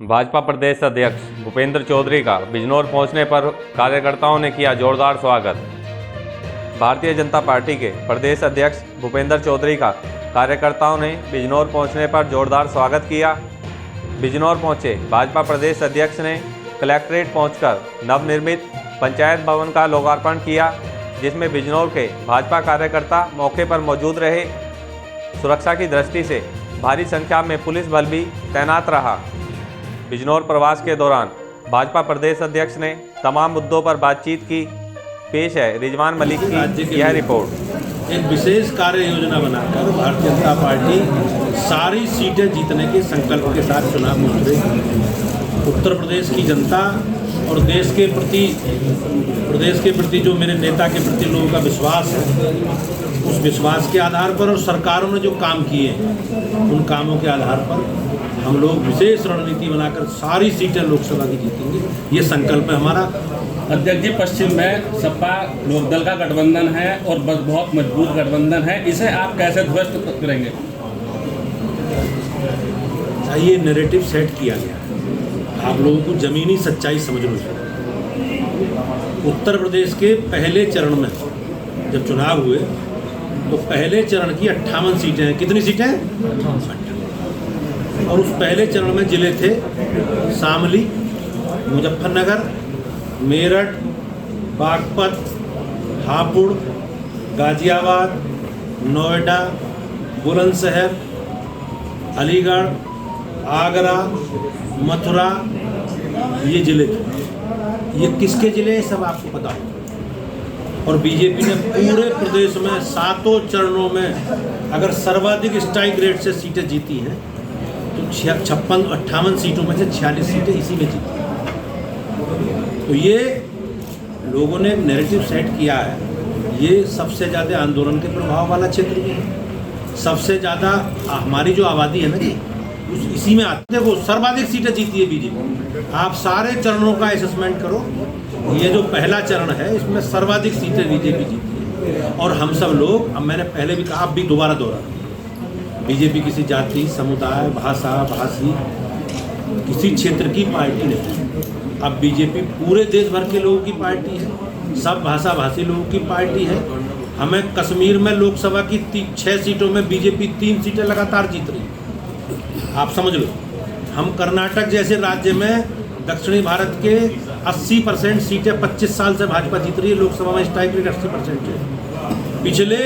भाजपा प्रदेश अध्यक्ष भूपेंद्र चौधरी का बिजनौर पहुंचने पर कार्यकर्ताओं ने किया जोरदार स्वागत। भारतीय जनता पार्टी के प्रदेश अध्यक्ष भूपेंद्र चौधरी का कार्यकर्ताओं ने बिजनौर पहुंचने पर जोरदार स्वागत किया। बिजनौर पहुंचे भाजपा प्रदेश अध्यक्ष ने कलेक्ट्रेट पहुंचकर नवनिर्मित पंचायत भवन का लोकार्पण किया, जिसमें बिजनौर के भाजपा कार्यकर्ता मौके पर मौजूद रहे। सुरक्षा की दृष्टि से भारी संख्या में पुलिस बल भी तैनात रहा। बिजनौर प्रवास के दौरान भाजपा प्रदेश अध्यक्ष ने तमाम मुद्दों पर बातचीत की। पेश है रिजवान मलिक की यह रिपोर्ट। एक विशेष कार्य योजना बनाकर भारतीय जनता पार्टी सारी सीटें जीतने के संकल्प के साथ चुनाव में उतरेगी। उत्तर प्रदेश की जनता और देश के प्रति जो मेरे नेता के प्रति लोगों का विश्वास है, उस विश्वास के आधार पर और सरकारों ने जो काम किए हैं उन कामों के आधार पर हम लोग विशेष रणनीति बनाकर सारी सीटें लोकसभा की जीतेंगे। ये संकल्प है हमारा। अध्यक्ष जी, पश्चिम में सपा लोकदल का गठबंधन है और बहुत मजबूत गठबंधन है, इसे आप कैसे ध्वस्त करेंगे? ये नैरेटिव सेट किया गया है, आप लोगों को जमीनी सच्चाई समझनी चाहिए। उत्तर प्रदेश के पहले चरण में जब चुनाव हुए तो पहले चरण की 58 सीटें हैं। कितनी सीटें? 58। और उस पहले चरण में जिले थे शामली, मुजफ्फरनगर, मेरठ, बागपत, हापुड़, गाजियाबाद, नोएडा, बुलंदशहर, अलीगढ़, आगरा, मथुरा, ये जिले थे। ये किसके जिले हैं सब आपको पता हो। और बीजेपी ने पूरे प्रदेश में 7 चरणों में अगर सर्वाधिक स्ट्राइक रेट से सीटें जीती हैं तो 58 सीटों में से 46 सीटें इसी में जीती। तो ये लोगों ने नैरेटिव सेट किया है। ये सबसे ज़्यादा आंदोलन के प्रभाव वाला क्षेत्र भी है। सबसे ज़्यादा हमारी जो आबादी है ना जी, इसी में आते। देखो सर्वाधिक सीटें जीती है बीजेपी। आप सारे चरणों का असेसमेंट करो, ये जो पहला चरण है इसमें सर्वाधिक सीटें बीजेपी जीती है। और हम सब लोग, अब मैंने पहले भी कहा, अब भी दोबारा दोहरा, बीजेपी किसी जाति, समुदाय, भाषा, भाषी, किसी क्षेत्र की पार्टी नहीं। अब बीजेपी पूरे देश भर के लोगों की पार्टी है, सब भाषा भाषी लोगों की पार्टी है। हमें कश्मीर में लोकसभा की 6 सीटों में बीजेपी 3 सीटें लगातार जीत रही है, आप समझ लो। हम कर्नाटक जैसे राज्य में दक्षिणी भारत के 80% सीटें 25 साल से भाजपा जीत रही है। लोकसभा में स्ट्राइक रेट 80% है। पिछले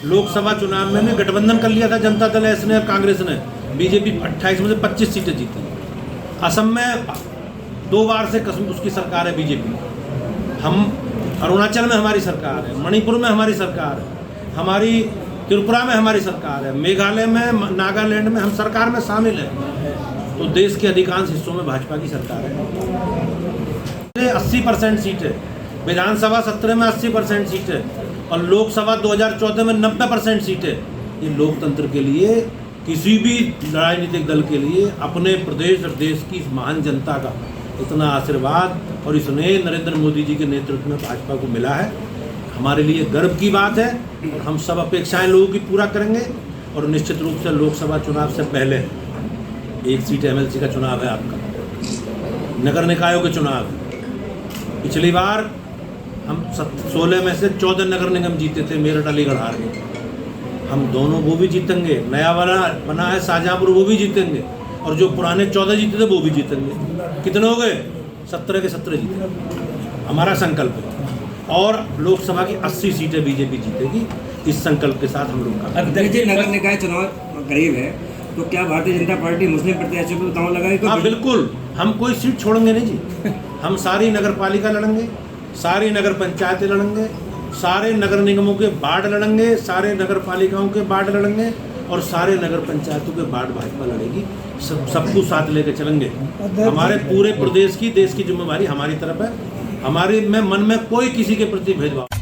लोकसभा चुनाव में गठबंधन कर लिया था जनता दल एस ने और कांग्रेस ने, बीजेपी 28 में से 25 सीटें जीती। असम में 2 बार से उसकी सरकार है बीजेपी। हम अरुणाचल में हमारी सरकार है, मणिपुर में हमारी सरकार है, हमारी त्रिपुरा में हमारी सरकार है, मेघालय में, नागालैंड में हम सरकार में शामिल हैं। तो देश के अधिकांश हिस्सों में भाजपा की सरकार है। 80% सीटें, विधानसभा 17 में 80% सीटें और लोकसभा 2014 में 90% सीटें। ये लोकतंत्र के लिए, किसी भी राजनीतिक दल के लिए, अपने प्रदेश और देश की महान जनता का इतना आशीर्वाद और इसने नरेंद्र मोदी जी के नेतृत्व में भाजपा को मिला है, हमारे लिए गर्व की बात है। और हम सब अपेक्षाएं लोगों की पूरा करेंगे। और निश्चित रूप से लोकसभा चुनाव से पहले 1 सीट MLC का चुनाव है आपका, नगर निकायों के चुनाव है। पिछली बार हम 16 में से 14 नगर निगम जीते थे, मेरठ अलीगढ़ हार गए। हम दोनों वो भी जीतेंगे, नया वाला बना है शाहजहाँपुर, वो भी जीतेंगे, और जो पुराने 14 जीते थे वो भी जीतेंगे। कितने हो गए? 17 के 17 जीते। हमारा संकल्प है। और लोकसभा की 80 सीटें बीजेपी जीतेगी। इस संकल्प के साथ हम लोग का। अध्यक्ष जी, नगर निकाय चुनाव करीब है, तो क्या भारतीय जनता पार्टी मुस्लिम प्रत्याशियों को दांव लगाएगी? हाँ बिल्कुल, हम कोई सीट छोड़ेंगे नहीं जी। हम सारी नगर पालिका लड़ेंगे, सारी नगर पंचायतें लड़ेंगे, सारे नगर निगमों के वार्ड लड़ेंगे, सारे नगर पालिकाओं के वार्ड लड़ेंगे और सारे नगर पंचायतों के वार्ड भाजपा लड़ेगी। सबको साथ लेकर चलेंगे। हमारे पूरे प्रदेश की, देश की जिम्मेवारी हमारी तरफ है। हमारे में मन में कोई किसी के प्रति भेदभाव